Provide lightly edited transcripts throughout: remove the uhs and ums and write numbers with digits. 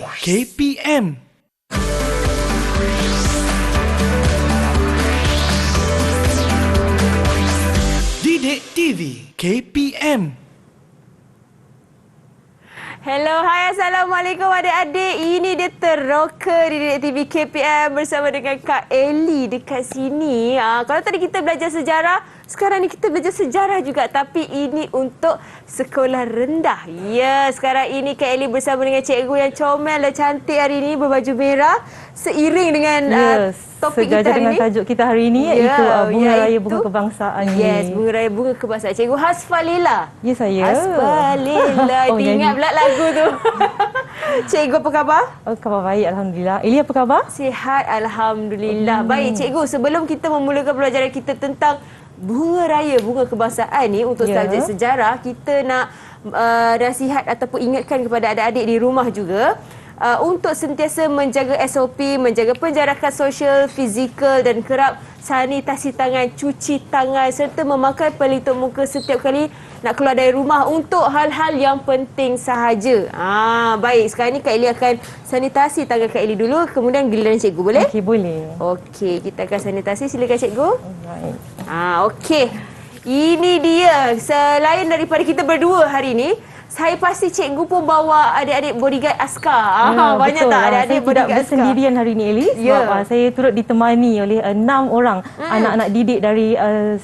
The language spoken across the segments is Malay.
KPM. Didik TV KPM. Hello, hai, Assalamualaikum adik-adik. Ini dia Teroka di Didik TV KPM bersama dengan Kak Ellie dekat sini. Kalau tadi kita belajar sejarah, sekarang ni kita belajar sejarah juga. Tapi ini untuk sekolah rendah. Ya, sekarang ini Kak Ellie bersama dengan cikgu yang comel dan cantik hari ini berbaju merah. Seiring dengan topik kita hari dengan ini. tajuk kita hari ini iaitu Bunga Raya Bunga Kebangsaan. Yes, Bunga Raya Bunga Kebangsaan. Cikgu Hasfalila. Ya, saya. Hasfalila. Ingat pula lagu tu. Cikgu apa khabar? Oh, khabar baik, Alhamdulillah. Eli apa khabar? Sihat, Alhamdulillah. Baik, cikgu, sebelum kita memulakan pelajaran kita tentang Bunga Raya Bunga Kebangsaan ni untuk subjek sejarah, kita nak nasihat ataupun ingatkan kepada adik-adik di rumah juga untuk sentiasa menjaga SOP, menjaga penjarakan sosial, fizikal dan kerap sanitasi tangan, cuci tangan serta memakai pelitup muka setiap kali nak keluar dari rumah untuk hal-hal yang penting sahaja. Baik, sekarang ni Kak Ellie akan sanitasi tangan Kak Ellie dulu, kemudian giliran cikgu, boleh? Okey, boleh. Okey, kita akan sanitasi. Silakan cikgu. Alright. Okey. Ini dia. Selain daripada kita berdua hari ini, saya pasti cikgu pun bawa adik-adik bodyguard askar. Banyak betul. tak adik-adik saya bodyguard tidak askar? bersendirian hari ini, Eli. Sebab saya turut ditemani oleh 6 orang anak-anak didik dari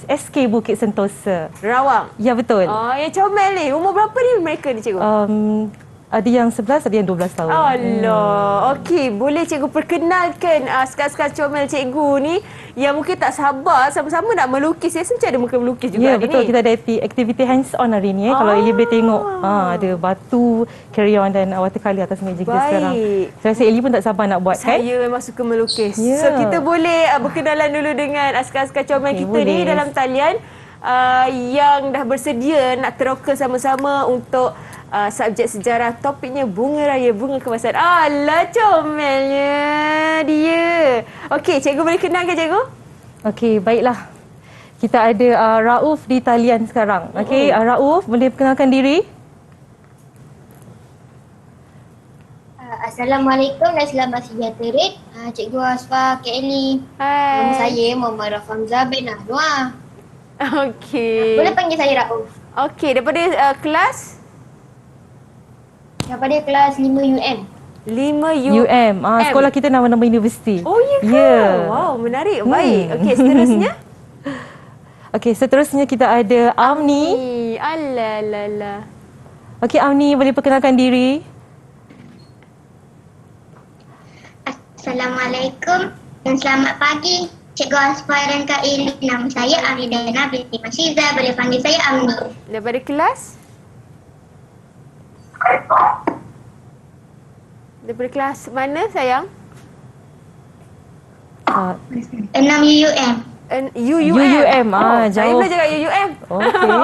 SK Bukit Sentosa. Rawang? Ya, betul. Yang comel ni. Umur berapa ni mereka ni, cikgu? Ada yang 11, ada yang 12 tahun. Allah. Okey, boleh cikgu perkenalkan askar-askar comel cikgu ni yang mungkin tak sabar sama-sama nak melukis. Saya mesti ada muka melukis juga hari betul. ni. Kita ada aktiviti hands-on hari ni. Kalau Eli boleh tengok, ada batu, crayon dan watercolour atas meja kita sekarang. Saya rasa Eli pun tak sabar nak buat, kan? Saya memang suka melukis. So, kita boleh berkenalan dulu dengan askar-askar comel kita ni dalam talian yang dah bersedia nak teroka sama-sama untuk subjek sejarah. Topiknya Bunga Raya Bunga Kebangsaan. Alah, comelnya dia. Okey, cikgu boleh kenalkan cikgu? Okey, baiklah. Kita ada Rauf di talian sekarang. Okey, Rauf boleh perkenalkan diri? Assalamualaikum dan selamat sejahtera. Cikgu Asfa, Kak Ellie. Hai. Nama saya Muhammad Rafamzah bin Anwar. Okey. Boleh panggil saya Rauf. Okey, daripada kelas? Daripada kelas 5 UM. 5 UM. Sekolah kita nama-nama universiti. Oh, ya ke? Yeah. Wow, menarik. Baik. Okey, seterusnya? Okey, seterusnya kita ada Amni. Alah. Okey, Amni boleh perkenalkan diri? Assalamualaikum dan selamat pagi. Cikgu Asfa dan Kak Ellie. Nama saya Amidana binti Masyiza. Boleh panggil saya Amni. Daripada kelas? Daripada kelas mana, sayang? 6 UUM. UUM. Jauh. Saya belajar kat UUM.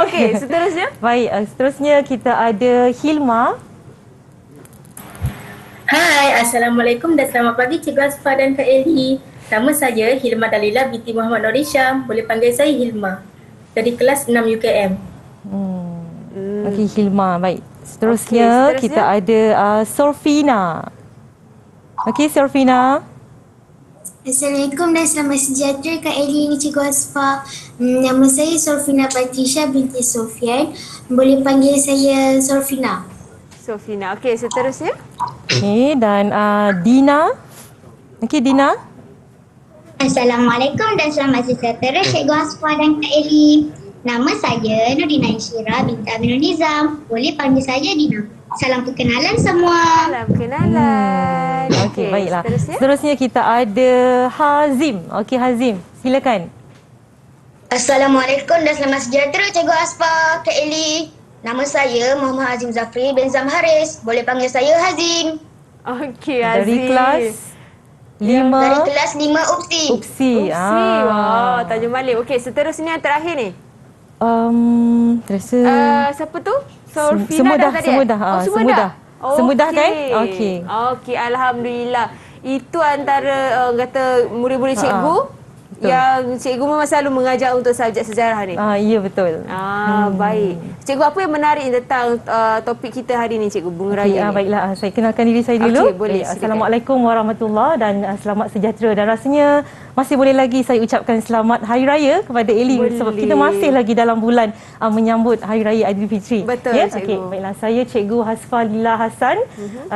Okey, seterusnya? Baik, seterusnya kita ada Hilma. Hai, Assalamualaikum dan selamat pagi Cikgu Asfa dan Kak Ellie. Nama saya Hilma Dalila binti Muhammad Nur Hisham. Boleh panggil saya Hilma. Dari kelas 6 UKM. Okey, Hilma. Baik. Seterusnya kita ada Sorfina. Okey, Sorfina. Assalamualaikum dan selamat sejahtera Kak Ellie, ini Cikgu Asfa. Nama saya Sorfina Patricia binti Sofian. Boleh panggil saya Sorfina. Sofina. Okey, seterusnya? Okey, dan Dina. Okey, Dina. Assalamualaikum dan selamat sejahtera Cikgu Asfa dan Kak Ellie. Nama saya Nurdina Insyira binti Aminul Nizam. Boleh panggil saya Dina. Salam perkenalan semua. Salam perkenalan. Okey, baiklah. Seterusnya kita ada Hazim. Okey, Hazim. Silakan. Assalamualaikum dan selamat sejahtera Cikgu Asfa, Kak Ellie. Nama saya Muhammad Hazim Zafri bin Zam Haris. Boleh panggil saya Hazim. Okey, Hazim. Dari kelas 5. Dari kelas 5 UPSI. UPSI. Wow, Tanjung Malik. Okey, seterusnya yang terakhir ni. Terasa siapa tu? Sorfina dah tadi. Semudah. Semudah. Semudah kan? Okey. Alhamdulillah. Itu antara kata murid-murid cikgu betul. yang cikgu memang selalu mengajar untuk subjek sejarah ni? Ya, betul. Baik. Cikgu, apa yang menarik tentang topik kita hari ni, Cikgu, Bunga Raya ni? Baiklah, saya kenalkan diri saya dulu. Okey, boleh, silakan. Assalamualaikum warahmatullahi dan selamat sejahtera. Dan rasanya masih boleh lagi saya ucapkan selamat Hari Raya kepada Eli. Sebab kita masih lagi dalam bulan menyambut Hari Raya Aidilfitri. Betul, ya? Cikgu. Okey, baiklah. Saya Cikgu Hasfa Lila Hassan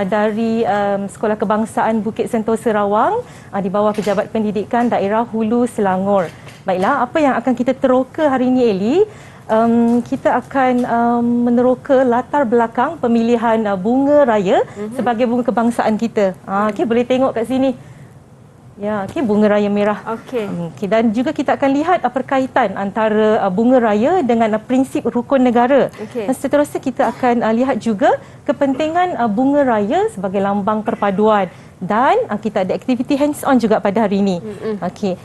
dari Sekolah Kebangsaan Bukit Sentosa Rawang di bawah Pejabat Pendidikan Daerah Hulu Selangor. Baiklah, apa yang akan kita teroka hari ini, Eli? Kita akan meneroka latar belakang pemilihan bunga raya sebagai bunga kebangsaan kita. Okey, boleh tengok kat sini. Ya, okey, bunga raya merah. Okey, dan juga kita akan lihat perkaitan antara bunga raya dengan prinsip rukun negara. Dan seterusnya kita akan lihat juga kepentingan bunga raya sebagai lambang perpaduan, dan kita ada aktiviti hands on juga pada hari ini. Okey.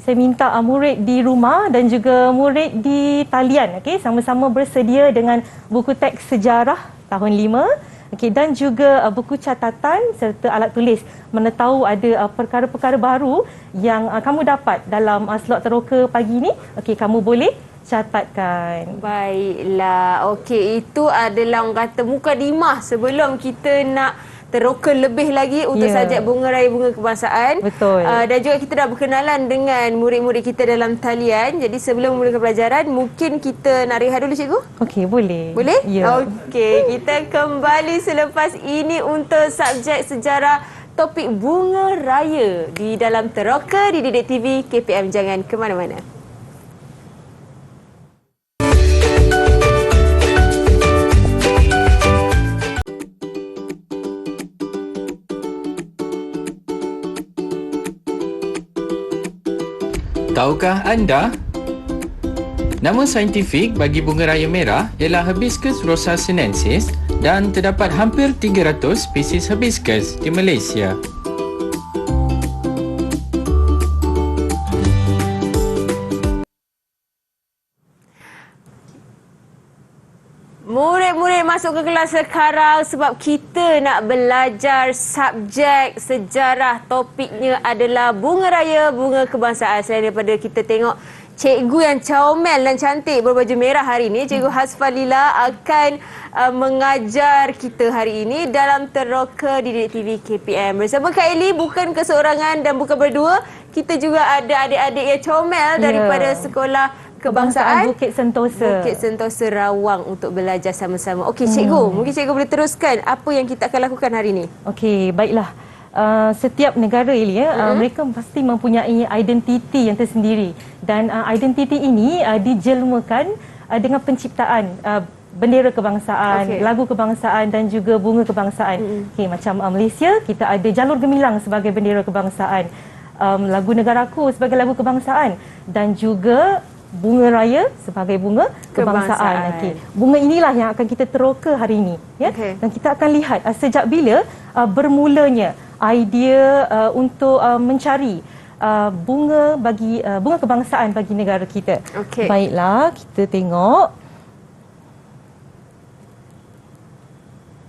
Saya minta murid di rumah dan juga murid di talian, okey, sama-sama bersedia dengan buku teks sejarah tahun 5, okey, dan juga buku catatan serta alat tulis. Mana tahu ada perkara-perkara baru yang kamu dapat dalam slot teroka pagi ni, okey, kamu boleh catatkan. Baiklah. Okey, itu adalah orang kata mukadimah sebelum kita nak teroka lebih lagi untuk subjek Bunga Raya Bunga Kebangsaan. Betul. Dan juga kita dah berkenalan dengan murid-murid kita dalam talian. Jadi sebelum memulakan pelajaran, mungkin kita nak rehat dulu, Cikgu? Okey, boleh. Boleh? Ya. Okey, kita kembali selepas ini untuk subjek sejarah topik Bunga Raya di dalam teroka di Didik TV KPM. Jangan ke mana-mana. Tahukah anda? Nama saintifik bagi bunga raya merah ialah Hibiscus rosa sinensis dan terdapat hampir 300 spesies hibiscus di Malaysia. Murid-murid masuk ke kelas sekarang sebab kita nak belajar subjek sejarah. Topiknya adalah Bunga Raya Bunga Kebangsaan. Selain daripada kita tengok cikgu yang comel dan cantik berbaju merah hari ini, Cikgu Hasfa Lila akan mengajar kita hari ini dalam teroka di Didik TV KPM. Bersama Kak Eli, bukan keseorangan dan bukan berdua. Kita juga ada adik-adik yang comel daripada sekolah Kebangsaan Bukit Sentosa. Bukit Sentosa Rawang untuk belajar sama-sama. Okey, Cikgu, mungkin Cikgu boleh teruskan apa yang kita akan lakukan hari ini. Okey, baiklah. Setiap negara Eli, mereka pasti mempunyai identiti yang tersendiri, dan identiti ini dijelmakan dengan penciptaan bendera kebangsaan, lagu kebangsaan dan juga bunga kebangsaan. Okey, macam Malaysia, kita ada jalur gemilang sebagai bendera kebangsaan, lagu negaraku sebagai lagu kebangsaan, dan juga bunga raya sebagai bunga kebangsaan. Okey. Bunga inilah yang akan kita teroka hari ini, ya. Dan kita akan lihat sejak bila bermulanya idea untuk mencari bunga kebangsaan bagi negara kita. Baiklah, kita tengok.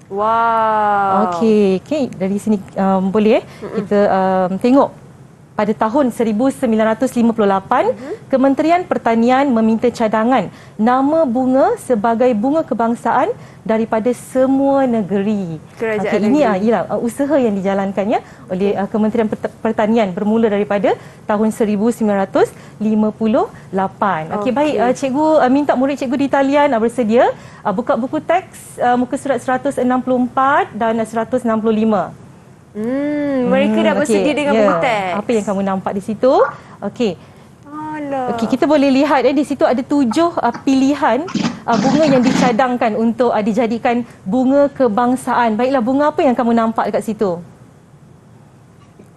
Wow. Okey, dari sini boleh kita tengok. Pada tahun 1958, Kementerian Pertanian meminta cadangan nama bunga sebagai bunga kebangsaan daripada semua negeri. Ini ialah usaha yang dijalankannya oleh Kementerian Pertanian bermula daripada tahun 1958. Okey, baik, cikgu minta murid cikgu di talian bersedia buka buku teks muka surat 164 dan 165. Mereka dah bersedia dengan buku teks. Apa yang kamu nampak di situ? Okey. Okey, kita boleh lihat di situ ada 7 pilihan bunga yang dicadangkan untuk dijadikan bunga kebangsaan. Baiklah, bunga apa yang kamu nampak dekat situ?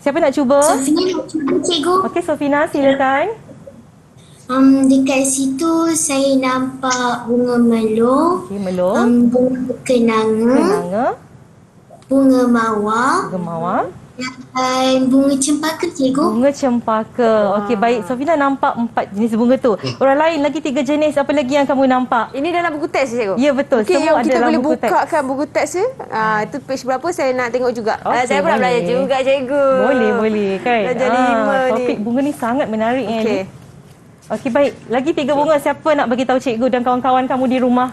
Siapa nak cuba? Sofina nak cuba, cikgu. Okey, Sofina, silakan. Dekat situ saya nampak bunga melon, melon, bunga kenanga, bunga mawar, Dan bunga cempaka cikgu. Bunga cempaka. Okey, baik. Sofina nampak 4 jenis bunga tu. Orang lain lagi 3 jenis. Apa lagi yang kamu nampak? Ini dalam buku teks cikgu? Ya, betul. Okey, Semua ada kita dalam boleh buku teks. buka kan buku teks ya. Itu page berapa saya nak tengok juga. Okey, Saya pernah belajar boleh. juga cikgu. Boleh kan? Belajar 5 ni. Topik bunga ni sangat menarik ni. Okey. Okey, baik. Lagi 3 bunga. Siapa nak bagi tahu cikgu dan kawan-kawan kamu di rumah?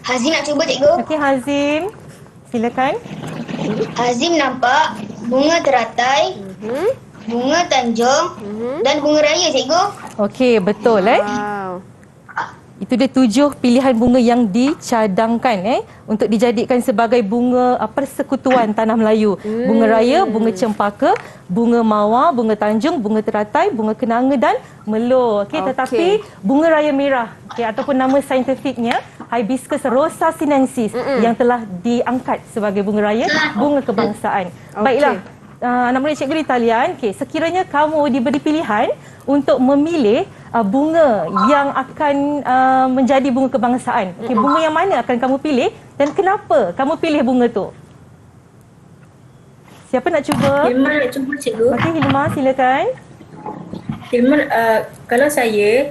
Hazim nak cuba cikgu. Okey, Hazim. Silakan. Hazim nampak bunga teratai, bunga tanjung dan bunga raya cikgu. Okey, betul Wow. Itu dia 7 pilihan bunga yang dicadangkan untuk dijadikan sebagai bunga persekutuan Tanah Melayu. Bunga raya, bunga cempaka, bunga mawar, bunga tanjung, bunga teratai, bunga kenanga dan melo. Okey, tetapi bunga raya merah ataupun nama saintifiknya Hibiscus rosa sinensis yang telah diangkat sebagai bunga raya, bunga kebangsaan. Baiklah. Anak murid cikgu di talian, sekiranya kamu diberi pilihan untuk memilih bunga yang akan menjadi bunga kebangsaan. Bunga yang mana akan kamu pilih dan kenapa kamu pilih bunga tu? Siapa nak cuba? Hilma nak cuba cikgu. Okey, Hilma silakan. Hilma, kalau saya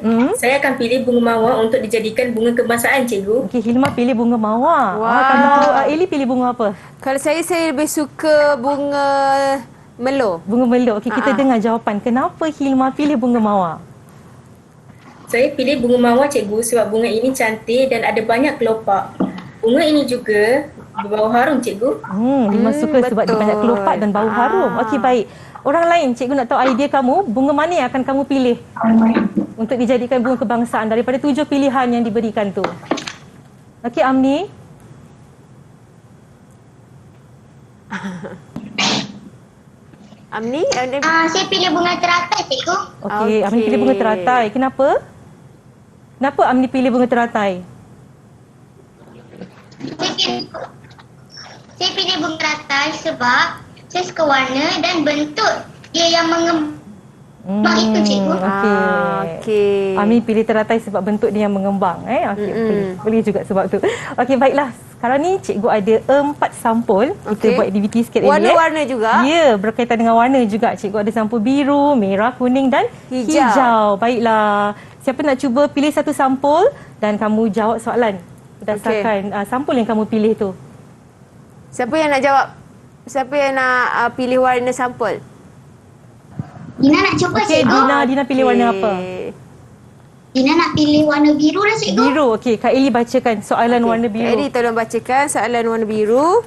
akan pilih bunga mawar untuk dijadikan bunga kebangsaan cikgu. Okey, Hilma pilih bunga mawar. Wow. Kalau Eli pilih bunga apa? Kalau saya lebih suka bunga melo. Bunga melo. Okey, kita dengar jawapan. Kenapa Hilma pilih bunga mawar? Saya pilih bunga mawar cikgu sebab bunga ini cantik dan ada banyak kelopak. Bunga ini juga berbau harum cikgu. Hilma suka sebab dia banyak kelopak dan bau harum. Okey, baik. Orang lain, cikgu nak tahu idea kamu, bunga mana yang akan kamu pilih untuk dijadikan bunga kebangsaan daripada 7 pilihan yang diberikan tu? Okey, Amni. Amni? Saya pilih bunga teratai cikgu. Okey, Amni pilih bunga teratai. Kenapa? Kenapa Amni pilih bunga teratai? Saya pilih bunga teratai sebab saya suka warna dan bentuk dia yang mengembang itu cikgu. Okey. Amni pilih teratai sebab bentuk dia yang mengembang. Okey, boleh juga sebab tu. Okey, baiklah. Sekarang ni cikgu ada 4 sampul. Kita buat aktiviti sikit. Warna-warna juga? Ya, berkaitan dengan warna juga. Cikgu ada sampul biru, merah, kuning dan hijau. Baiklah. Siapa nak cuba pilih satu sampul dan kamu jawab soalan berdasarkan sampul yang kamu pilih tu. Siapa yang nak jawab? Siapa yang nak pilih warna sampul? Dina nak cuba Okey, cikgu. Dina pilih warna apa? Dina nak pilih warna biru lah cikgu. Biru. Okey, Kak Eli bacakan soalan warna biru. Eli tolong bacakan soalan warna biru.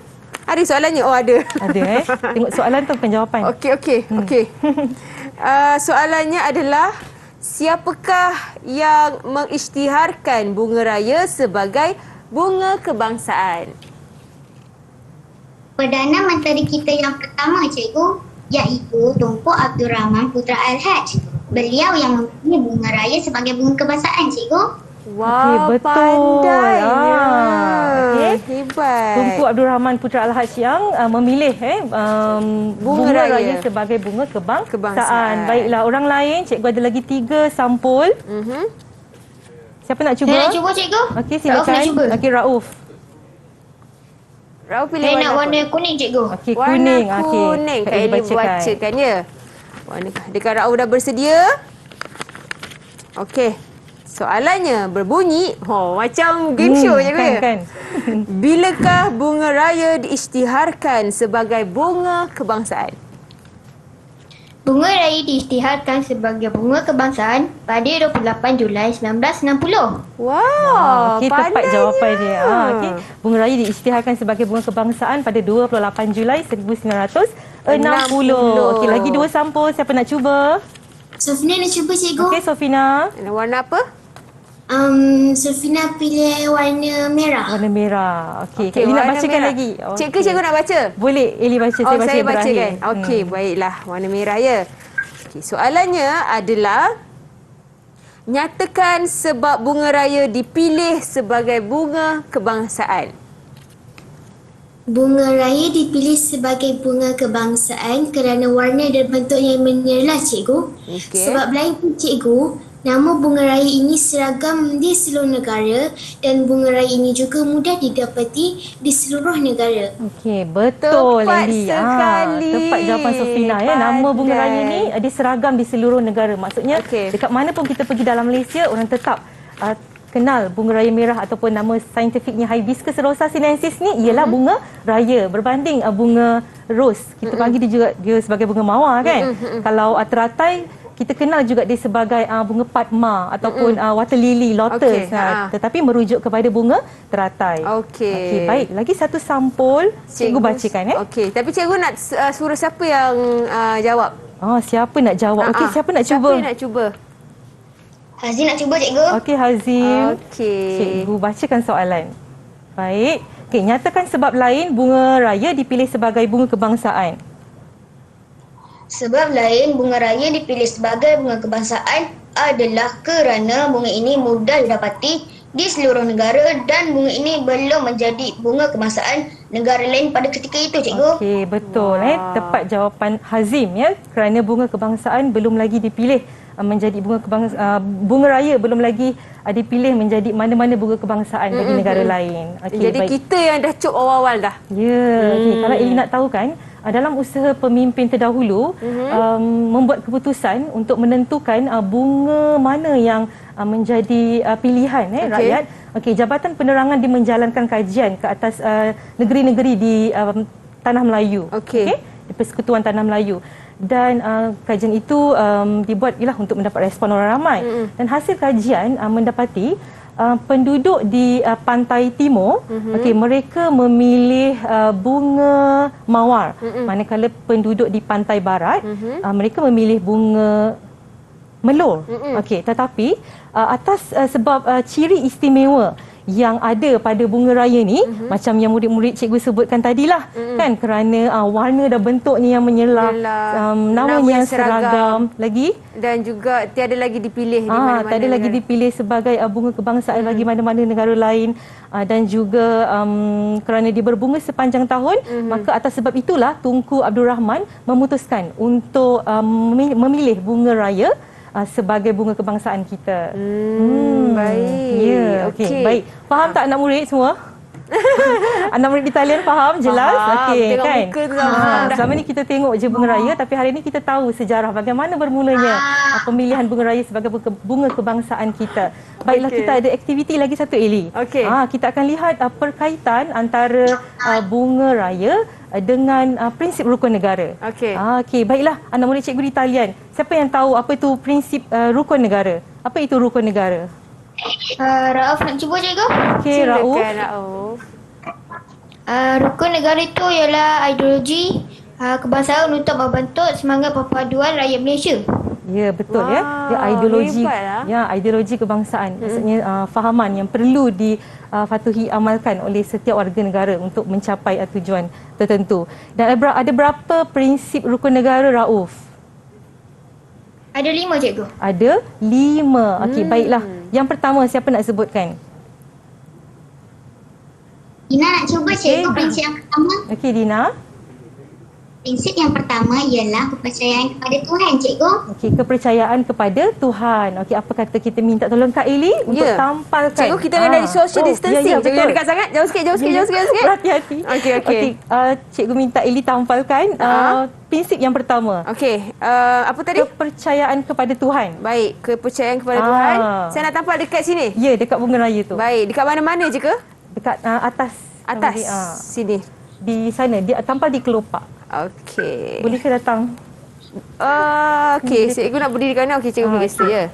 Ada soalannya? Oh, ada. Ada Tengok soalan tu bukan jawapan. Okey. Soalannya adalah siapakah yang mengisytiharkan bunga raya sebagai bunga kebangsaan? Perdana Menteri kita yang pertama cikgu iaitu Tunku Abdul Rahman Putra Al-Haj. Beliau yang memilih bunga raya sebagai bunga kebangsaan cikgu. Wah, betul. pandainya. Hebat. Tunku Abdul Rahman Putra Al-Haj yang memilih bunga raya sebagai bunga kebangsaan. Baiklah, orang lain, cikgu ada lagi 3 sampul. Siapa nak cuba? Saya nak cuba cikgu. Okey, silakan. Rauf nak cuba. Okey, Rauf. Rauf pilih Saya warna nak apa? warna kuning cikgu. Okey, Warna kuning. kuning. Kak Eli bacakan ya. Warna dekat Rauf dah bersedia. Okey. Soalannya berbunyi, macam game show je ke? Kan. Bilakah bunga raya diisytiharkan sebagai bunga kebangsaan? Bunga raya diisytiharkan sebagai bunga kebangsaan pada 28 Julai 1960. Wow, Okey, tepat pandainya. jawapan dia. Okey, bunga raya diisytiharkan sebagai bunga kebangsaan pada 28 Julai 1960. Okey, lagi 2 sampul. Siapa nak cuba? Sofina nak cuba cikgu. Okey, Sofina. Warna apa? Sofina pilih warna merah. Warna merah. Okey, Kak Eli nak warna bacakan merah. lagi. Cikgu nak baca? Boleh, Eli baca. Saya baca saya yang baca berakhir. kan? Okey, baiklah. Warna merah ya. Okey, soalannya adalah nyatakan sebab bunga raya dipilih sebagai bunga kebangsaan. Bunga raya dipilih sebagai bunga kebangsaan kerana warna dan bentuk yang menyerlah cikgu. Okey. Sebab lain pun cikgu, Nama bunga raya ini seragam di seluruh negara dan bunga raya ini juga mudah didapati di seluruh negara. Okey, betul Tepat Eli. sekali. Tepat jawapan Sofina ya. Nama bunga Pandai. raya ni diseragam di seluruh negara. Maksudnya Okey. dekat mana pun kita pergi dalam Malaysia, orang tetap kenal bunga raya merah ataupun nama saintifiknya Hibiscus rosa sinensis ni ialah bunga raya berbanding bunga rose. Kita panggil dia sebagai bunga mawar kan. Kalau teratai kita kenal juga dia sebagai bunga padma ataupun water lily, lotus. Okey, Tetapi merujuk kepada bunga teratai. Okey. Okey, baik. Lagi satu sampul cikgu bacakan ya. Okey, tapi cikgu nak suruh siapa yang jawab? Siapa nak jawab? Okey, siapa nak cuba? Siapa yang nak cuba? Hazim nak cuba cikgu? Okey, Hazim. Okey. Cikgu bacakan soalan. Baik. Okey, nyatakan sebab lain bunga raya dipilih sebagai bunga kebangsaan. Sebab lain bunga raya dipilih sebagai bunga kebangsaan adalah kerana bunga ini mudah didapati di seluruh negara dan bunga ini belum menjadi bunga kebangsaan negara lain pada ketika itu, cikgu. Okey, betul. Tepat jawapan Hazim ya. Kerana bunga kebangsaan belum lagi dipilih menjadi bunga raya belum lagi dipilih menjadi mana-mana bunga kebangsaan bagi negara lain. Okey, Jadi baik. kita yang dah cop awal-awal dah. Ya, okey. Kalau Eli nak tahu kan, dalam usaha pemimpin terdahulu membuat keputusan untuk menentukan bunga mana yang menjadi pilihan rakyat. Okey, Jabatan Penerangan dia menjalankan kajian ke atas negeri-negeri di Tanah Melayu. Okey. Di Persekutuan Tanah Melayu. Dan kajian itu dibuat untuk mendapat respon orang ramai. Dan hasil kajian mendapati penduduk di pantai timur, mereka memilih bunga mawar. Manakala penduduk di pantai barat, mereka memilih bunga melur. Tetapi atas sebab ciri istimewa yang ada pada bunga raya ni, macam yang murid-murid cikgu sebutkan tadilah, kan, kerana warna dan bentuknya yang menyerlah, namanya yang seragam lagi, dan juga tiada lagi dipilih di mana-mana. tiada lagi dipilih sebagai bunga kebangsaan bagi mana-mana negara lain, dan juga kerana dia berbunga sepanjang tahun, maka atas sebab itulah Tunku Abdul Rahman memutuskan untuk memilih bunga raya sebagai bunga kebangsaan kita. Baik. Ya, okey. Baik. Faham tak anak murid semua? Anak murid Italian faham jelas? Okey, tengok kan? muka tu dah faham dah. Selama ni kita tengok je bunga raya, tapi hari ni kita tahu sejarah bagaimana bermulanya pemilihan bunga raya sebagai bunga kebangsaan kita. Baiklah, kita ada aktiviti lagi satu, Eli. Okey. Kita akan lihat perkaitan antara bunga raya dengan prinsip rukun negara. Okey. Okey, baiklah anak murid cikgu di Talian. Siapa yang tahu apa itu prinsip rukun negara? Apa itu rukun negara? Rauf nak cuba cikgu? Okey, Rauf. Silakan, Rauf. Rukun negara itu ialah ideologi kebangsaan untuk membentuk semangat perpaduan rakyat Malaysia. Ya, betul. Wow, ya ideologi, hebatlah. ideologi kebangsaan. Maksudnya fahaman yang perlu dipatuhi amalkan oleh setiap warga negara untuk mencapai tujuan tertentu. Dan ada berapa prinsip rukun negara, Rauf? Ada 5, cikgu. Ada 5. Okey, baiklah. Yang pertama, siapa nak sebutkan? Dina nak cuba, cikgu. Prinsip yang pertama. Okey, Dina. Prinsip yang pertama ialah kepercayaan kepada Tuhan, cikgu. Okey, kepercayaan kepada Tuhan. Okey, apa kata kita minta tolong Kak Eli untuk tampalkan. Cikgu, kita dah dari social distancing. Ya, Cikgu, dekat sangat. Jauh sikit. Berhati-hati. Okey. Cikgu minta Eli tampalkan prinsip yang pertama. Okey, apa tadi? Kepercayaan kepada Tuhan. Baik, kepercayaan kepada Tuhan. Saya nak tampal dekat sini. Ya, dekat bunga raya tu. Baik, dekat mana-mana je ke? Dekat atas. Atas, sini. Di sana, dia tampal di kelopak. Okey. Boleh ke datang? Okey, cikgu nak berdiri kat mana? Okey, cikgu pergi situ, ya.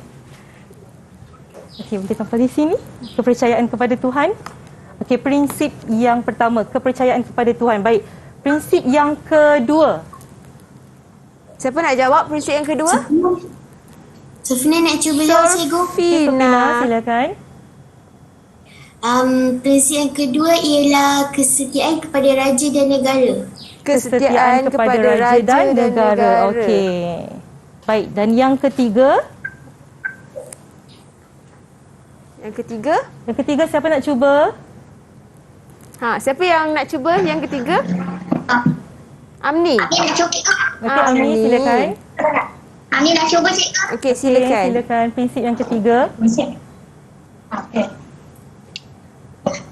Okey, boleh tampal di sini. Kepercayaan kepada Tuhan. Okey, prinsip yang pertama, kepercayaan kepada Tuhan. Baik, prinsip yang kedua. Siapa nak jawab prinsip yang kedua? Sofina nak cuba jawab, cikgu. Sofina, silakan. Prinsip yang kedua ialah kesetiaan kepada raja dan negara. Kesetiaan kepada raja dan negara. Okey. Baik, dan yang ketiga? Yang ketiga? Yang ketiga siapa nak cuba? Siapa yang nak cuba yang ketiga? Amni. Dia nak cuba, cikgu. Okey, Amni silakan. Amni nak cuba cikgu? Okey, silakan. Silakan prinsip yang ketiga. Okey.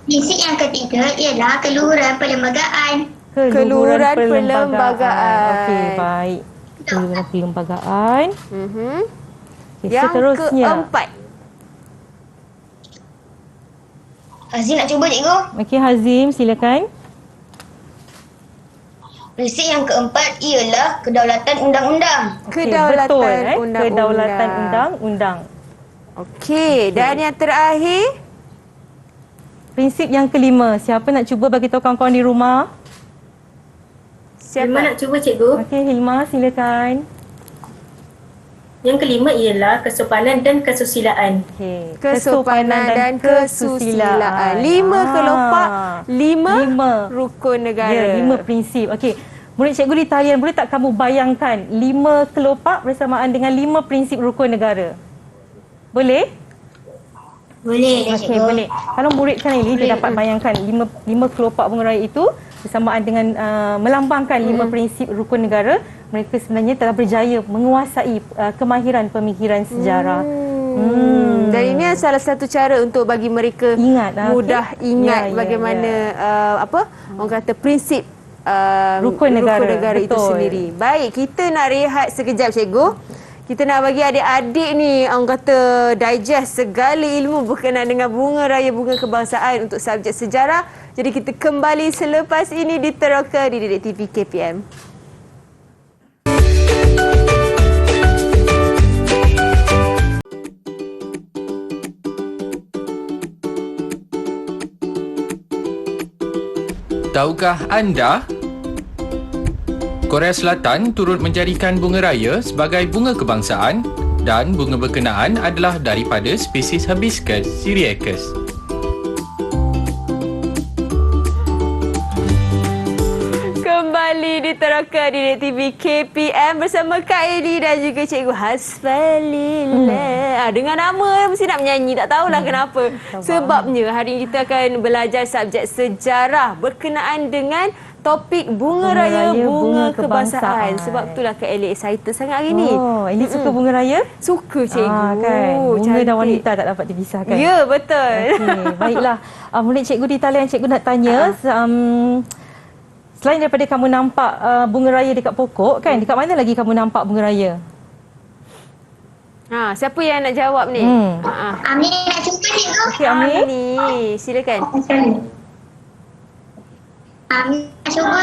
Prinsip yang ketiga ialah keluhuran perlembagaan. Keluhuran perlembagaan. Okey, baik. Keluhuran perlembagaan. Okay, Yang seterusnya. keempat. Hazim nak cuba cikgu? Okey, Hazim, silakan. Prinsip yang keempat ialah kedaulatan undang-undang. Okey, Kedaulatan betul, undang-undang. Kedaulatan undang-undang. Okey, dan yang terakhir. Prinsip yang kelima. Siapa nak cuba bagi tahu kawan-kawan di rumah? Hilma nak cuba cikgu. Okey, Hilma, silakan. Yang kelima ialah kesopanan dan kesusilaan. Okey. Kesopanan dan kesusilaan. 5 kelopak, 5 rukun negara. Ya, 5 prinsip. Okey. Murid cikgu di talian, boleh tak kamu bayangkan 5 kelopak bersamaan dengan 5 prinsip rukun negara? Boleh? Boleh. Okey, boleh. Kalau murid kan ini dia dapat bayangkan 5 kelopak bunga raya itu bersamaan dengan melambangkan 5 prinsip rukun negara, mereka sebenarnya telah berjaya menguasai kemahiran pemikiran sejarah. Dan ini salah satu cara untuk bagi mereka Ingat, mudah okey. ingat Ya, bagaimana orang kata prinsip Rukun negara. itu Betul. sendiri. Baik, kita nak rehat sekejap cikgu. Kita nak bagi adik-adik ni orang kata digest segala ilmu berkenaan dengan bunga raya bunga kebangsaan untuk subjek sejarah. Jadi kita kembali selepas ini di Teroka di Didik TV KPM. Tahukah anda? Korea Selatan turut menjadikan bunga raya sebagai bunga kebangsaan dan bunga berkenaan adalah daripada spesies Hibiscus syriacus. Kembali di Teroka di Didik TV KPM bersama Kak Edi dan juga Cikgu Hasfalillah. Dengan nama mesti nak menyanyi, tak tahulah kenapa. Sebabnya hari ini kita akan belajar subjek sejarah berkenaan dengan topik bunga raya bunga kebangsaan. Sebab itulah Kak Eli excited sangat hari ni. Oh, Eli suka bunga raya? Suka cikgu. Kan? Bunga dan Cantik. wanita tak dapat dipisahkan. Ya, betul. Okey, baiklah. Murid cikgu di talian, cikgu nak tanya, selain daripada kamu nampak bunga raya dekat pokok, kan, dekat mana lagi kamu nampak bunga raya? Siapa yang nak jawab ni? Amni nak cuba cikgu? Okey, Amni. Amni, silakan. Amni nak cuba?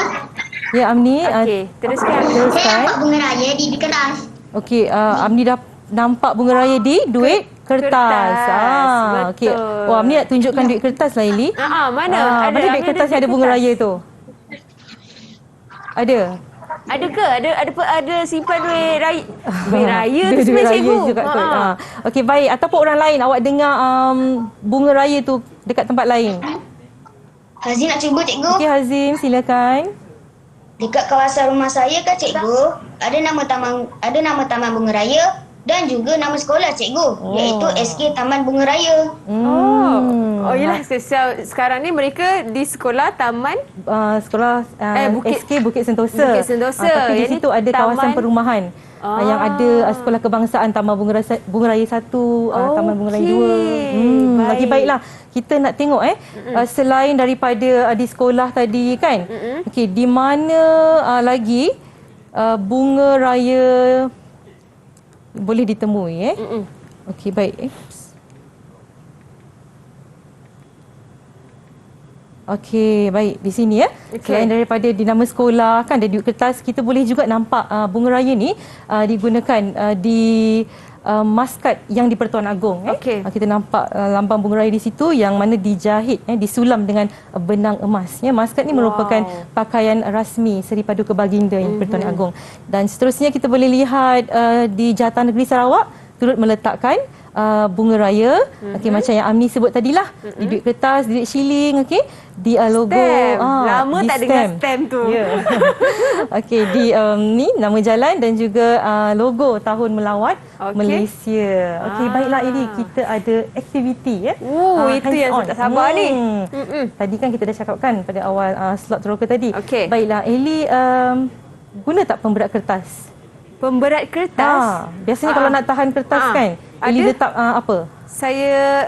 Ya, Amni. Okey, teruskan. Saya nampak bunga raya di kelas. Okey, Amni dah nampak bunga raya di duit kertas. Kertas, Okey. betul. Wah, Amni nak tunjukkan duit kertas lah, Eli. Mana? Mana duit kertas yang ada bunga raya tu? Ada. Ada ke? Ada simpan duit raya. Duit raya tu Duit sebenarnya raya cikgu. juga tu. Okey, baik. Ataupun orang lain awak dengar bunga raya tu dekat tempat lain. Hazim nak cuba cikgu? Okey, Hazim, silakan. Dekat kawasan rumah saya kan cikgu, ada nama taman bunga raya dan juga nama sekolah cikgu, iaitu SK Taman Bunga Raya. Oh, yelah. Sekarang ni mereka di sekolah Taman Sekolah SK Bukit Sentosa. Bukit Sentosa. Tapi di Yang ni situ ada kawasan taman- perumahan. Yang ada Sekolah Kebangsaan Taman Bunga Raya 1, Taman Bunga Raya 2. Lagi baiklah. Kita nak tengok selain daripada di sekolah tadi kan. Okey, di mana lagi bunga raya boleh ditemui Okey, baik. Okey, baik. Di sini Selain daripada di nama sekolah kan ada duit kertas, kita boleh juga nampak bunga raya ni digunakan di maskat yang di Pertuan Agong. Okey. Kita nampak lambang bunga raya di situ yang mana dijahit disulam dengan benang emas. Maskat ni merupakan pakaian rasmi Seri Paduka Baginda yang di Pertuan Agong. Dan seterusnya kita boleh lihat di Jabatan Negeri Sarawak turut meletakkan bunga raya. Okey, macam yang Amni sebut tadilah, di duit kertas, di duit shilling, okey, di logo Lama di tak dengar stamp tu. Ya. Okey, di ni nama jalan dan juga logo Tahun Melawat Malaysia. Okey, baiklah, ini kita ada aktiviti itu yang saya tak sabar ni. Tadi kan kita dah cakapkan pada awal slot teroka tadi. Okey. Baiklah, Eli guna tak pemberat kertas? Pemberat kertas. Biasanya kalau nak tahan kertas kan, Eli Ada? letak apa? Saya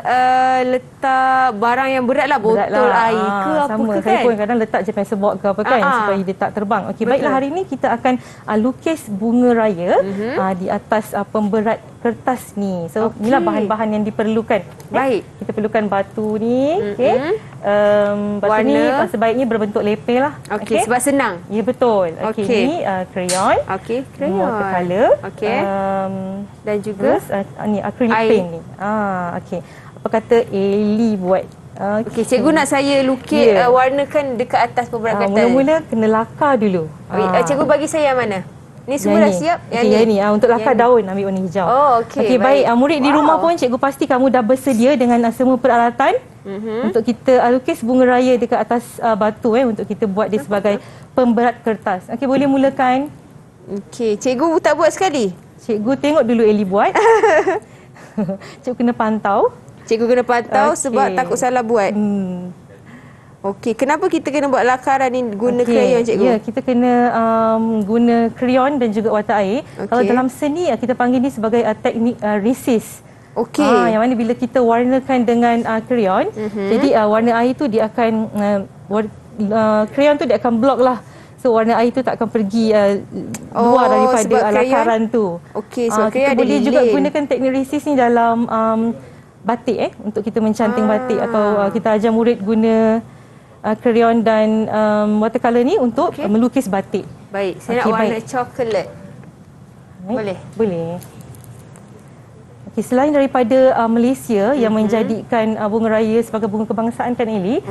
letak barang yang berat lah, botol air ke apa sama. ke Saya kan. pun kadang letak je pencil ke apa kan, supaya dia tak terbang. Okey, baiklah, hari ini kita akan lukis bunga raya di atas pemberat kertas ni. So, inilah bahan-bahan yang diperlukan. Baik. Kita perlukan batu ni, okey. Batu ni Warna. sebaiknya berbentuk lepeh lah. Okey, sebab senang. Ya, betul. Okey, Okey. ni crayon. Okey, crayon. Watercolor. Okey. Dan juga Terus ni acrylic air. paint ni. Okey. Apa kata Eli buat? okey, cikgu nak saya lukis warnakan dekat atas pemberat kertas. Mula-mula kena lakar dulu. Cikgu bagi saya yang mana? Ni semua dah siap? Yang ni. Untuk lakar daun ambil warna hijau. Oh, okey. Okey, baik. Murid di rumah pun cikgu pasti kamu dah bersedia dengan semua peralatan untuk kita lukis bunga raya dekat atas batu untuk kita buat dia sebagai pemberat kertas. Okey, boleh mulakan. Okey, cikgu tak buat sekali? Cikgu tengok dulu Eli buat. Cikgu kena pantau. Cikgu kena pantau Okey. sebab takut salah buat. Okey, kenapa kita kena buat lakaran ni guna crayon, cikgu? Ya, kita kena guna crayon dan juga warna air. Kalau dalam seni kita panggil ni sebagai teknik resist. Okey. Yang mana bila kita warnakan dengan crayon, jadi warna air tu dia akan crayon tu dia akan block lah. So warna air tu tak akan pergi luar sebab daripada crayon? lakaran tu. Okey, sebab kita crayon ada boleh juga lilin. gunakan teknik resist ni dalam batik untuk kita mencanting batik, atau kita ajar murid guna crayon dan watercolor ni untuk melukis batik. Baik, saya nak warna coklat. Boleh? Boleh. Okay, selain daripada Malaysia yang menjadikan bunga raya sebagai bunga kebangsaan kan Eli,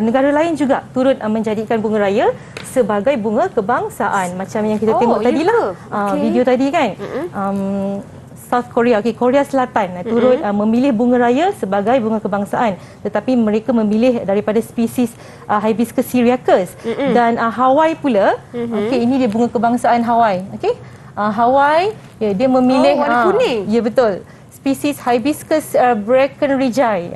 negara lain juga turut menjadikan bunga raya sebagai bunga kebangsaan. Macam yang kita tengok tadi lah, video tadi kan. South Korea, Korea Selatan turut memilih bunga raya sebagai bunga kebangsaan, tetapi mereka memilih daripada spesies Hibiscus syriacus. Dan Hawaii pula, ini dia bunga kebangsaan Hawaii. Hawaii, dia memilih warna kuning. Ya, betul. Spesies Hibiscus Breckenridgei.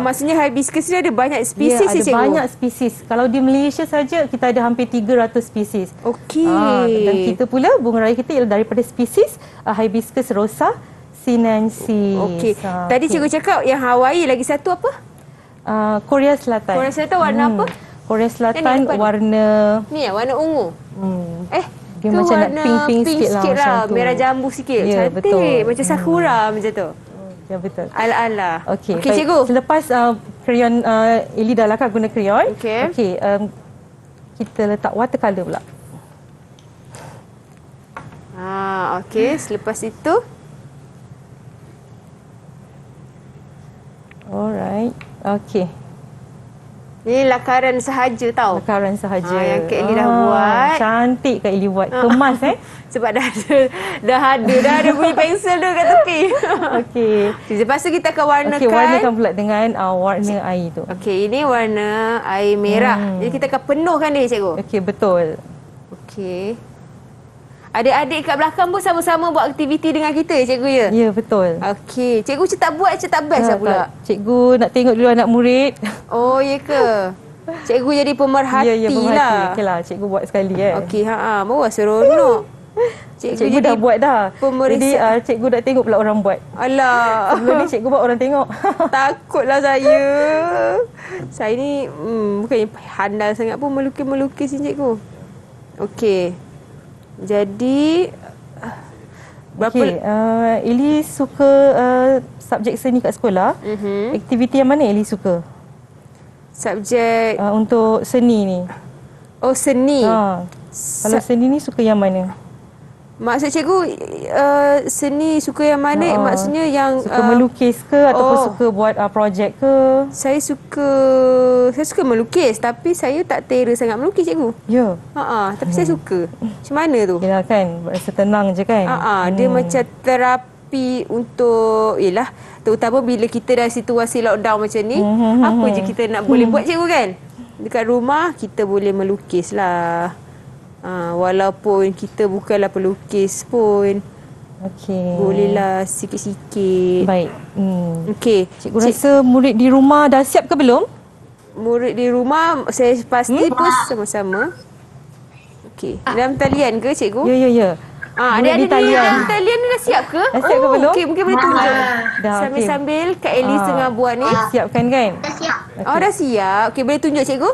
Maksudnya hibiscus ni ada banyak spesies ada cikgu? banyak spesies. Kalau di Malaysia saja kita ada hampir 300 spesies. Okey. Dan kita pula bunga raya kita ialah daripada spesies Hibiscus rosa sinensis. Okey. Tadi cikgu cakap yang Hawaii, lagi satu apa? Korea Selatan. Korea Selatan warna apa? Korea Selatan warna ni warna ungu. Dia macam nak pink-pink sikit lah, macam tu. Merah jambu sikit. Ya, Cantik. betul. Macam sakura macam tu. Ya, betul. Ala-ala. Okey, Okey, cikgu. Selepas crayon Eli dah lakar guna crayon. Okey. Kita letak watercolor pula. Okey, selepas itu Alright. Okey. ni lakaran sahaja tau. Lakaran sahaja. Yang Kak Eli dah buat. Cantik Kak Eli buat. Kemas Sebab dah ada bunyi pensel tu kat tepi. Okey. Lepas tu kita akan warnakan. Okey, warnakan pula dengan warna air tu. Okey, ini warna air merah. Jadi kita akan penuhkan dia, cikgu. Okey, betul. Okey. Adik-adik kat belakang pun sama-sama buat aktiviti dengan kita, cikgu ya? Ya, betul. Okey, cikgu macam tak buat, macam tak best lah pula. Cikgu nak tengok dulu anak murid. Oh, ya ke? Cikgu jadi pemerhati ya, pemerhati lah. Okeylah, cikgu buat sekali Okey, bawa seronok. Cikgu dah buat dah. Jadi cikgu dah tengok pula orang buat. Alah. Sebelum ni cikgu buat orang tengok. Takutlah saya. Saya ni bukannya handal sangat pun melukis ni, cikgu. Okey. Jadi berapa Eli suka subjek seni kat sekolah. Aktiviti yang mana Eli suka? Subjek untuk seni ni. Oh, seni. Kalau seni ni suka yang mana? Maksud cikgu seni suka yang mana? Maksudnya yang suka melukis ke ataupun suka buat projek ke? Saya suka melukis, tapi saya tak tera sangat melukis, cikgu. Ya. Tapi saya suka. Macam mana tu? Yalah kan, rasa tenang je kan. Dia macam terapi untuk terutama bila kita dalam situasi lockdown macam ni, apa je kita nak boleh buat, cikgu kan? Dekat rumah kita boleh melukis lah. Walaupun kita bukanlah pelukis pun. Okey. Bolehlah sikit-sikit. Baik. Okey. Cikgu rasa murid di rumah dah siap ke belum? Murid di rumah saya pasti pun sama-sama. Okey. Dalam talian ke, cikgu? Ya. Murid di talian. Talian ni dah siap ke? Dah siap ke belum? Okey, mungkin boleh tunjuk. Dah, Sambil-sambil Kak Eli tengah buat ni. Siapkan kan? Dah siap. Oh, dah siap. Okey, boleh tunjuk cikgu?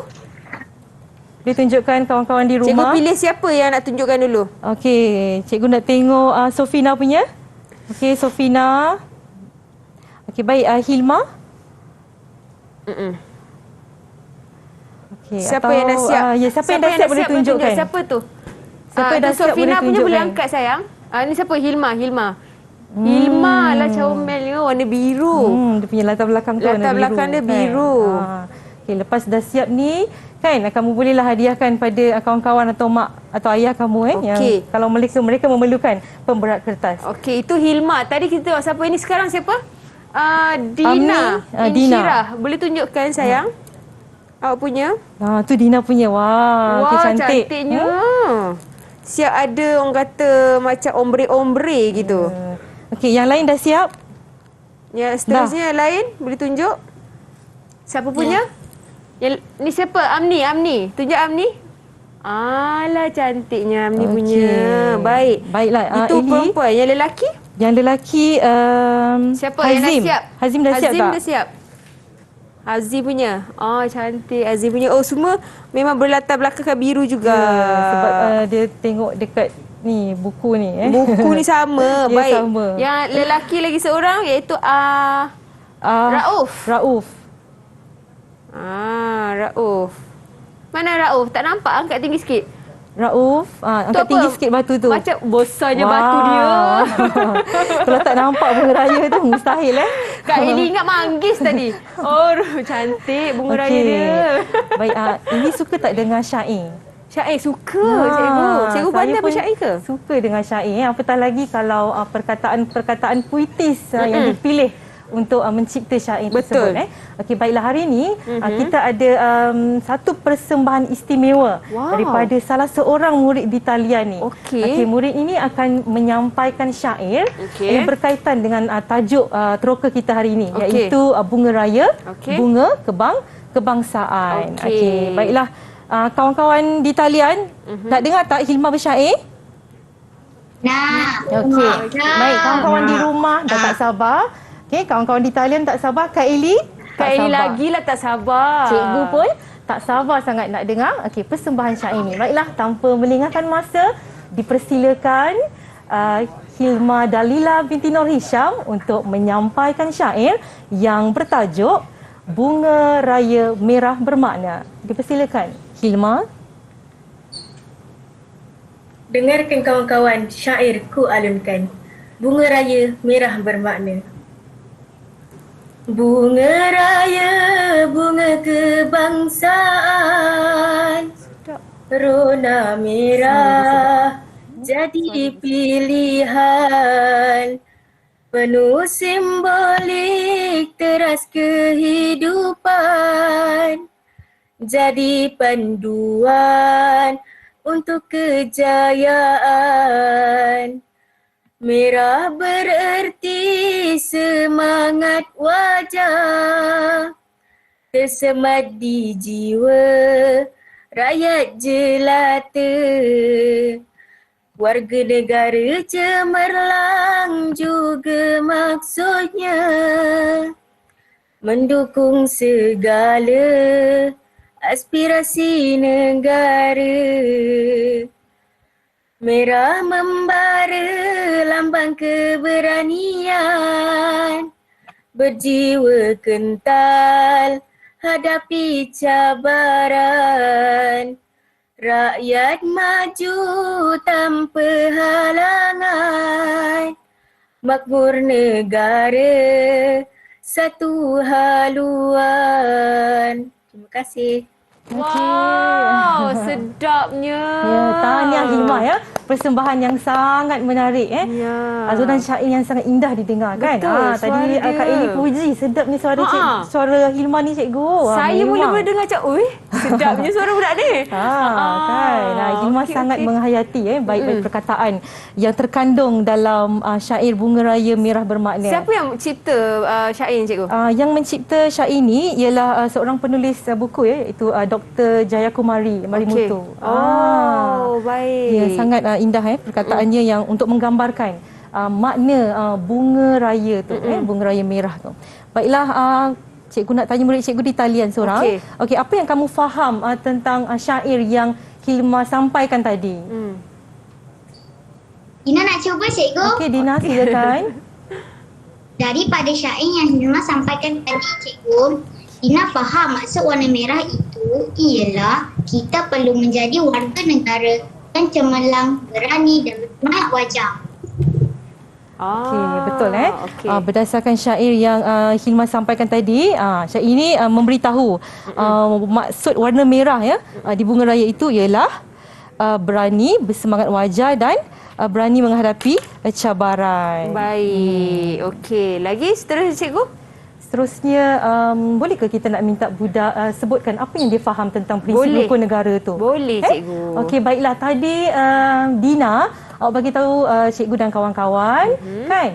Boleh tunjukkan kawan-kawan di Cikgu rumah. pilih siapa yang nak tunjukkan dulu? Okey, cikgu nak tengok Sofina punya. Okey, Sofina. Okey, baik. Hilma. Okey, Siapa yang dah siap? Siapa yang dah siap boleh tunjukkan. Siapa tu? Siapa yang dah siap Sofina boleh punya tunjukkan. boleh angkat sayang. Ni siapa? Hilma. Hilma lah comelnya warna biru. Dia punya latar belakang tu Latar belakang dia biru. Okey, lepas dah siap ni kan kamu bolehlah hadiahkan pada kawan-kawan atau mak atau ayah kamu yang Okey. kalau mereka memerlukan pemberat kertas. Okey, itu Hilma. Tadi kita tengok siapa ini, sekarang siapa? Dina. Dina. Insyirah. Boleh tunjukkan sayang? Awak punya? Tu Dina punya. Wah, Wah, cantik. cantiknya. Siap ada orang kata macam ombre-ombre gitu. Okey, yang lain dah siap? Yang seterusnya yang lain boleh tunjuk? Siapa punya? Yang ni siapa? Amni. Tunjuk Amni. Alah, cantiknya Amni punya. Baik. Baiklah. Itu Eli, perempuan. Yang lelaki? yang lelaki Siapa Hazim. yang dah siap? Hazim dah siap Hazim tak? dah siap. Hazim punya. Cantik Hazim punya. Semua memang berlatar belakang biru juga. Sebab dia tengok dekat ni buku ni Buku ni sama. Ya, Baik. sama. Yang lelaki lagi seorang iaitu Rauf. Rauf. Rauf. Mana Rauf? Tak nampak, angkat tinggi sikit. Rauf, angkat apa? tinggi sikit batu tu. Macam besarnya batu dia. Kalau tak nampak bunga raya tu mustahil Kak Eli ingat manggis tadi. Cantik bunga raya dia. Baik, Eli suka tak dengar syair? Syair suka cikgu. Cikgu pandai bersyair ke? Suka dengan syair. Apatah lagi kalau perkataan-perkataan puitis yang dipilih untuk mencipta syair Betul. tersebut. Okey, baiklah, hari ini kita ada satu persembahan istimewa daripada salah seorang murid di talian ni. Okey. Murid ini akan menyampaikan syair yang berkaitan dengan tajuk teroka kita hari ini, iaitu Bunga Raya, Bunga Kebangsaan. Okey, baiklah. Kawan-kawan di talian, nak dengar tak Hilma bersyair? Nak. Okey. Baik, kawan-kawan di rumah dah tak sabar. Okey, kawan-kawan di talian tak sabar. Kak Eli? Kak Eli lagilah tak sabar. Cikgu pun tak sabar sangat nak dengar persembahan syair ini. Baiklah, tanpa melengahkan masa, dipersilakan Hilma Dalila binti Nur Hisham untuk menyampaikan syair yang bertajuk Bunga Raya Merah Bermakna. Dipersilakan, Hilma. Dengarkan kawan-kawan, syair ku alunkan. Bunga Raya Merah Bermakna. Bunga raya, bunga kebangsaan, rona merah jadi pilihan, penuh simbolik teras kehidupan, jadi panduan untuk kejayaan. Merah bererti semangat wajah, tersemat di jiwa rakyat jelata. Warga negara cemerlang juga maksudnya, mendukung segala aspirasi negara. Merah membara lambang keberanian, berjiwa kental hadapi cabaran. Rakyat maju tanpa halangan, makmur negara satu haluan. Terima kasih. Wow, sedapnya. Tahniah Hilma persembahan yang sangat menarik alunan syair yang sangat indah didengar kan. Betul, Tadi suara Kak dia. Eli puji sedap ni suara Hilma ni cikgu. Saya Hilma. mula-mula dengar macam, Sedapnya suara budak ni. Kan. Hilma sangat menghayati baik-baik perkataan yang terkandung dalam syair Bunga Raya Merah Bermakna. Siapa yang cipta syair ni, cikgu? Yang mencipta syair ini ialah seorang penulis buku iaitu Dr. Jayakumari Marimutu. Baik. Ya, sangat indah perkataannya yang untuk menggambarkan makna bunga raya tu, bunga raya merah tu. Baiklah, cikgu nak tanya murid cikgu di talian seorang. Okey, apa yang kamu faham tentang syair yang Hilma sampaikan tadi? Dina nak cuba, cikgu? Okey, Dina silakan. Daripada syair yang Hilma sampaikan tadi, cikgu, Dina faham maksud warna merah itu ialah kita perlu menjadi warga negara yang cemerlang, berani dan bersemangat wajah. Okey, betul berdasarkan syair yang Hilma sampaikan tadi, syair ini memberitahu maksud warna merah di bunga raya itu ialah berani, bersemangat wajah dan berani menghadapi cabaran. Baik. Okey, lagi seterusnya, cikgu? Seterusnya, bolehkah kita nak minta budak sebutkan apa yang dia faham tentang prinsip rukun negara tu? Boleh, cikgu. Okey, baiklah. Tadi Dina awak bagi tahu cikgu dan kawan-kawan kan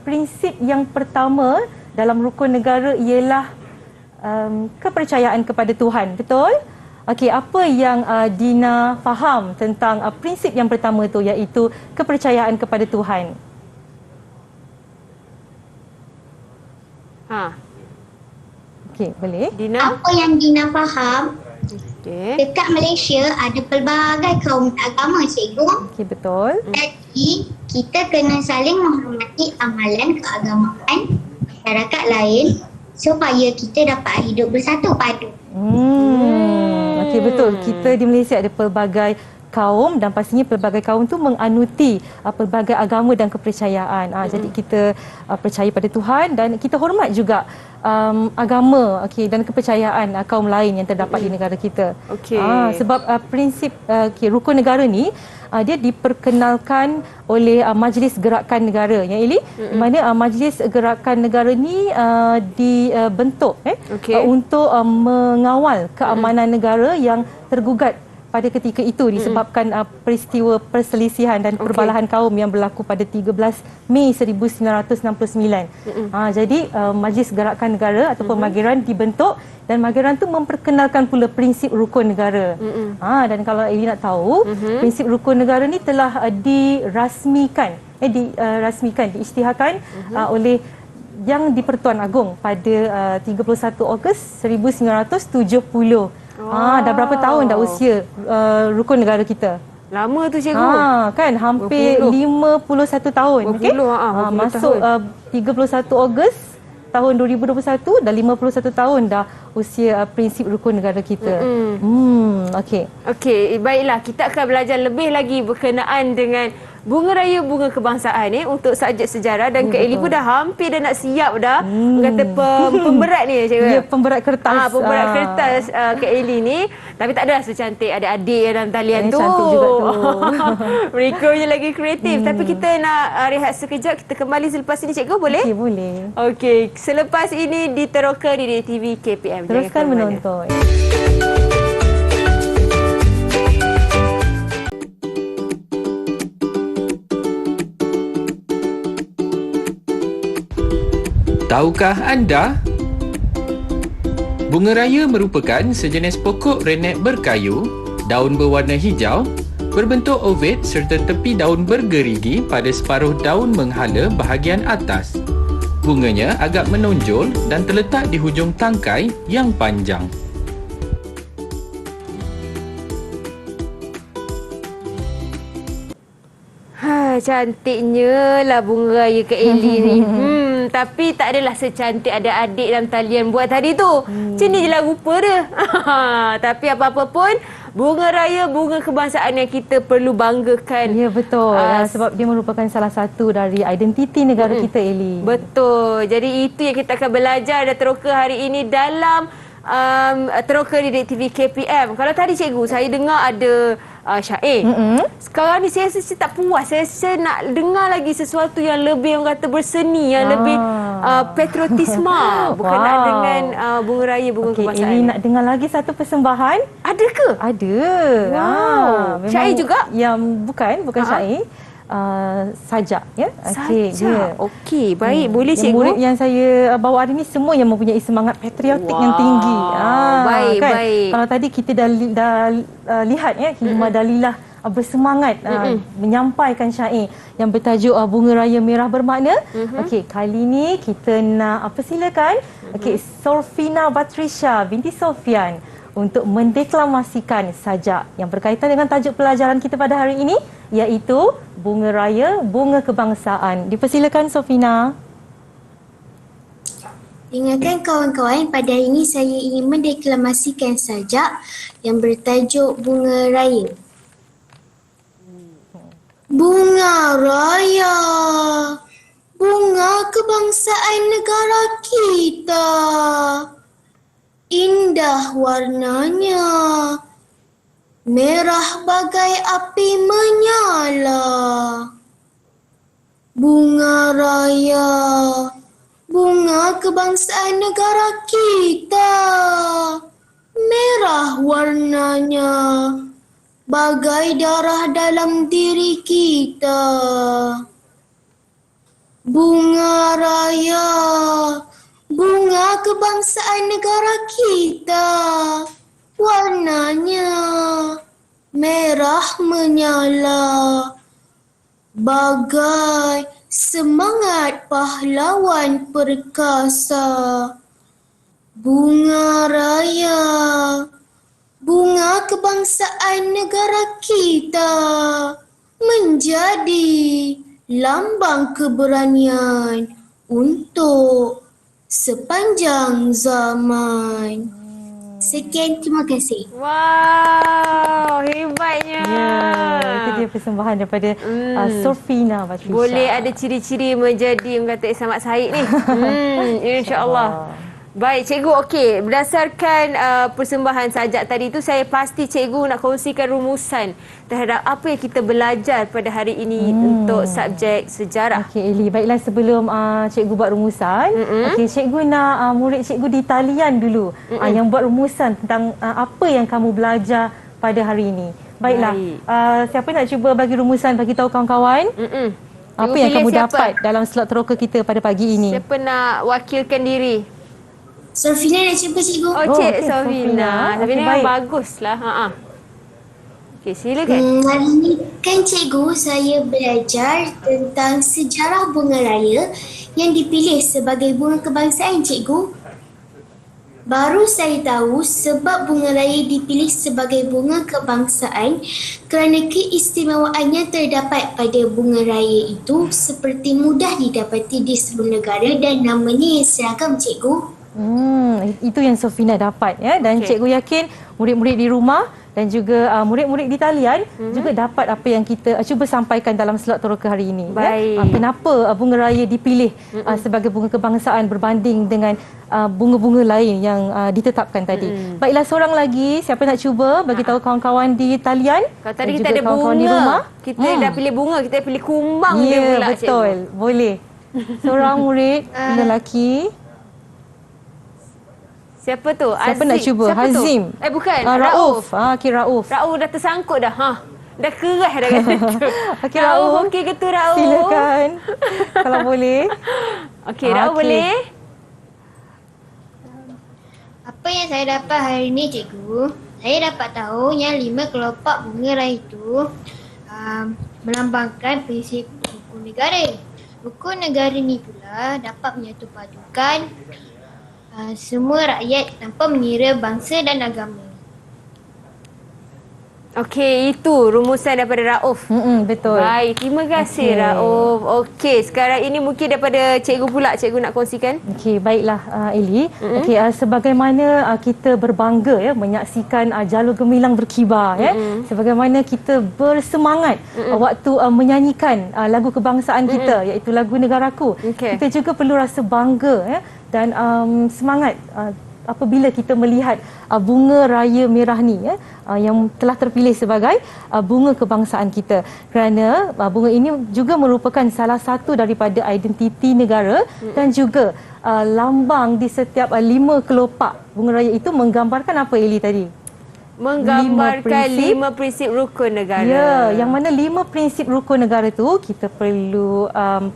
prinsip yang pertama dalam rukun negara ialah kepercayaan kepada Tuhan. Betul? Okey, apa yang Dina faham tentang prinsip yang pertama tu iaitu kepercayaan kepada Tuhan? Okey, boleh. Dina? Apa yang Dina faham, dekat Malaysia ada pelbagai kaum agama, cikgu. Okey, betul. Jadi, kita kena saling menghormati amalan keagamaan masyarakat lain supaya kita dapat hidup bersatu padu. Okey, betul. Kita di Malaysia ada pelbagai kaum dan pastinya pelbagai kaum tu menganuti pelbagai agama dan kepercayaan. Jadi kita percaya pada Tuhan dan kita hormat juga agama dan kepercayaan kaum lain yang terdapat di negara kita. Sebab prinsip rukun negara ni dia diperkenalkan oleh Majlis Gerakan Negara yang Eli, di mana Majlis Gerakan Negara ni dibentuk untuk mengawal keamanan negara yang tergugat pada ketika itu disebabkan peristiwa perselisihan dan perbalahan kaum yang berlaku pada 13 Mei 1969. Jadi Majlis Gerakan Negara ataupun Mageran dibentuk dan Mageran tu memperkenalkan pula prinsip rukun negara. Dan kalau Eli nak tahu, prinsip rukun negara ni telah dirasmikan, diisytiharkan oleh Yang di-Pertuan Agong pada 31 Ogos 1970. Dah berapa tahun dah usia rukun negara kita? Lama tu, cikgu. Kan hampir 51 tahun. Masuk 31 Ogos tahun 2021 dah 51 tahun dah usia prinsip rukun negara kita. Okey, baiklah, kita akan belajar lebih lagi berkenaan dengan Bunga Raya Bunga Kebangsaan untuk subjek sejarah dan Kak Eli pun dah hampir dah nak siap dah. Kata pemberat ni, cikgu. Ya, pemberat kertas. Pemberat kertas Kak Eli ni. Tapi tak adalah secantik adik-adik yang dalam talian tu. Cantik juga tu. Mereka je lagi kreatif. Tapi kita nak rehat sekejap. Kita kembali selepas ini, cikgu, boleh? Okey, boleh. Okey, selepas ini diteroka di DTV KPM. Teruskan menonton. Tahukah anda? Bunga raya merupakan sejenis pokok renek berkayu, daun berwarna hijau, berbentuk oval serta tepi daun bergerigi pada separuh daun menghala bahagian atas. Bunganya agak menonjol dan terletak di hujung tangkai yang panjang. Cantiknya lah bunga raya Kak Eli ni. Tapi tak adalah secantik adik-adik dalam talian buat tadi tu. Macam ni je lah rupa dia. Tapi apa-apa pun, bunga raya, bunga kebangsaan yang kita perlu banggakan. Ya, betul. Sebab dia merupakan salah satu dari identiti negara kita, Eli. Betul. Jadi itu yang kita akan belajar dan teroka hari ini dalam teroka di TV KPM. Kalau tadi, cikgu, saya dengar ada syair. Sekarang ni saya rasa tak puas. Saya nak dengar lagi sesuatu yang lebih, yang kata berseni, yang lebih patriotisme berkenaan dengan bunga raya, bunga kebangsaan. Eli nak dengar lagi satu persembahan? Ada ke? Ada. Wow. Syair juga? Yang bukan syair. Sajak ya. Sajak. Okey, baik. Boleh cikgu. Murid yang saya bawa hari ni semua yang mempunyai semangat patriotik yang tinggi. Baik, kan? baik. Kalau tadi kita dah lihat ya, Hilma Dalilah bersemangat menyampaikan syair yang bertajuk Bunga Raya Merah Bermakna. Okey, kali ni kita nak silakan Sorfina Batrisha binti Sofian untuk mendeklamasikan sajak yang berkaitan dengan tajuk pelajaran kita pada hari ini, iaitu Bunga Raya, Bunga Kebangsaan. Dipersilakan Sorfina. Dengarkan kawan-kawan, pada hari ini saya ingin mendeklamasikan sajak yang bertajuk Bunga Raya. Bunga Raya, bunga kebangsaan negara kita. Indah warnanya, merah bagai api menyala. Bunga Raya, bunga kebangsaan negara kita. Merah warnanya, bagai darah dalam diri kita. Bunga Raya, bunga kebangsaan negara kita. Warnanya merah menyala, bagai semangat pahlawan perkasa. Bunga Raya, bunga kebangsaan negara kita, menjadi lambang keberanian untuk sepanjang zaman. Sekian, terima kasih. Wow, hebatnya. Itu dia persembahan daripada Sorfina Batrisha. Boleh ada ciri-ciri menjadi yang kata Samat Said ni. InsyaAllah. Baik, cikgu. Okey, berdasarkan persembahan sajak tadi tu, saya pasti cikgu nak kongsikan rumusan terhadap apa yang kita belajar pada hari ini untuk subjek sejarah. Okey, Eli. Baiklah, sebelum cikgu buat rumusan, okey, cikgu nak murid cikgu di talian dulu yang buat rumusan tentang apa yang kamu belajar pada hari ini. Baiklah, siapa nak cuba bagi rumusan, bagi tahu kawan-kawan? Apa yang kamu dapat dalam slot teroka kita pada pagi ini? Siapa nak wakilkan diri? Sorfina nak cuba, cikgu. Cik Sorfina. Sorfina baguslah. Okey, silakan. Hari ini kan cikgu, saya belajar tentang sejarah bunga raya yang dipilih sebagai bunga kebangsaan, cikgu. Baru saya tahu sebab bunga raya dipilih sebagai bunga kebangsaan kerana keistimewaannya terdapat pada bunga raya itu seperti mudah didapati di seluruh negara dan namanya yang seragam, cikgu. Itu yang Sorfina dapat ya, dan cikgu yakin murid-murid di rumah dan juga murid-murid di talian juga dapat apa yang kita cuba sampaikan dalam slot teroka hari ini. Baik. Ya? Kenapa bunga raya dipilih sebagai bunga kebangsaan berbanding dengan bunga-bunga lain yang ditetapkan tadi. Baiklah, seorang lagi, siapa nak cuba bagi tahu kawan-kawan di talian? Kalau tadi dan kita juga ada kawan-kawan bunga, di rumah. kita dah pilih bunga, kita pilih kumbang dia Ya, pula, betul. cikgu. Boleh. Seorang murid lelaki. Siapa tu? Siapa Azim. nak cuba? Siapa Hazim. Tu? Bukan. Rauf. Okey, Rauf. Rauf dah tersangkut dah. Dah kerah dah kata tu. Okey, Rauf. Okey ke tu, Rauf? Silakan. Kalau boleh. Okey, Rauf boleh? Apa yang saya dapat hari ini, cikgu? Saya dapat tahu yang 5 kelopak bunga raya itu melambangkan prinsip hukum negara. Hukum negara ni pula dapat menyatu padukan semua rakyat tanpa mengira bangsa dan agama. Okey, itu rumusan daripada Rauf. Betul. Baik, terima kasih Rauf. Okey, sekarang ini mungkin daripada cikgu pula, cikgu nak kongsikan. Okey, baiklah Eli. Okey, sebagaimana kita berbangga ya menyaksikan jalur gemilang berkibar ya. Sebagaimana kita bersemangat waktu menyanyikan lagu kebangsaan kita iaitu lagu Negaraku. Kita juga perlu rasa bangga ya dan semangat apabila kita melihat bunga raya merah ni yang telah terpilih sebagai bunga kebangsaan kita, kerana bunga ini juga merupakan salah satu daripada identiti negara dan juga lambang di setiap 5 kelopak bunga raya itu menggambarkan apa, Eli, tadi? Menggambarkan 5 prinsip rukun negara. Ya, yang mana 5 prinsip rukun negara tu kita perlu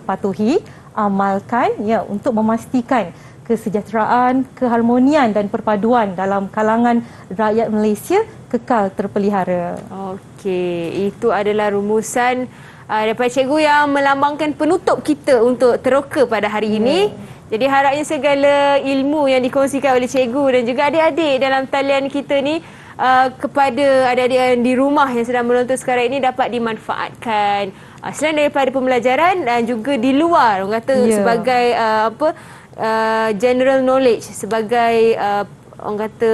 patuhi, amalkan ya, untuk memastikan kesejahteraan, keharmonian dan perpaduan dalam kalangan rakyat Malaysia kekal terpelihara. Okey, itu adalah rumusan daripada cikgu yang melambangkan penutup kita untuk teroka pada hari ini. Jadi harapnya segala ilmu yang dikongsikan oleh cikgu dan juga adik-adik dalam talian kita ni kepada adik-adik yang di rumah yang sedang menonton sekarang ini dapat dimanfaatkan. Selain daripada pembelajaran dan juga di luar, orang kata sebagai general knowledge, sebagai orang kata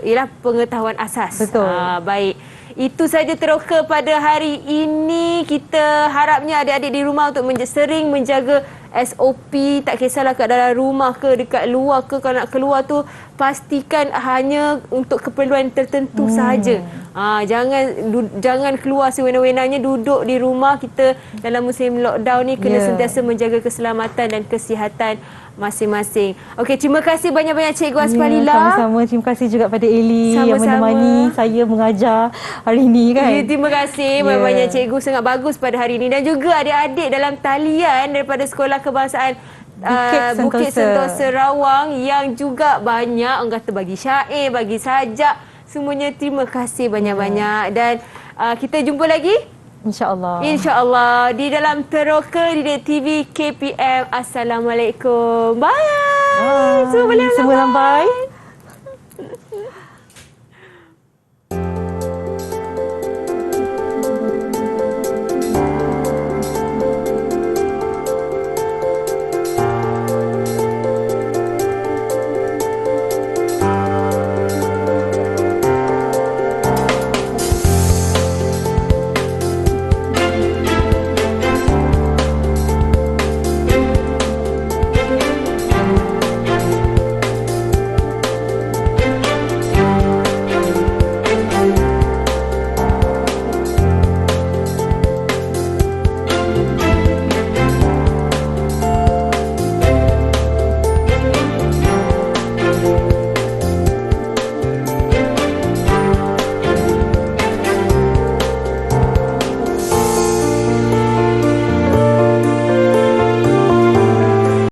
ialah pengetahuan asas. Betul. Baik. Itu saja teroka pada hari ini. Kita harapnya adik-adik di rumah untuk sering menjaga SOP, tak kisahlah kat dalam rumah ke dekat luar ke, kalau nak keluar tu pastikan hanya untuk keperluan tertentu sahaja. Jangan keluar sewenang-wenangnya, duduk di rumah. Kita dalam musim lockdown ni kena sentiasa menjaga keselamatan dan kesihatan masing-masing. Okey, terima kasih banyak-banyak Cikgu Asfalila. Sama-sama, terima kasih juga pada Eli yang Sama-sama menemani saya mengajar hari ini kan. Ya, terima kasih banyak-banyak cikgu, sangat bagus pada hari ini, dan juga adik-adik dalam talian daripada Sekolah Kebangsaan Bukit Sentosa Rawang yang juga banyak orang kata bagi syair, bagi sajak, semuanya terima kasih banyak-banyak. Dan kita jumpa lagi InsyaAllah. InsyaAllah di dalam Teroka Didik TV KPM. Assalamualaikum. Bye. Semua boleh Semua lambai.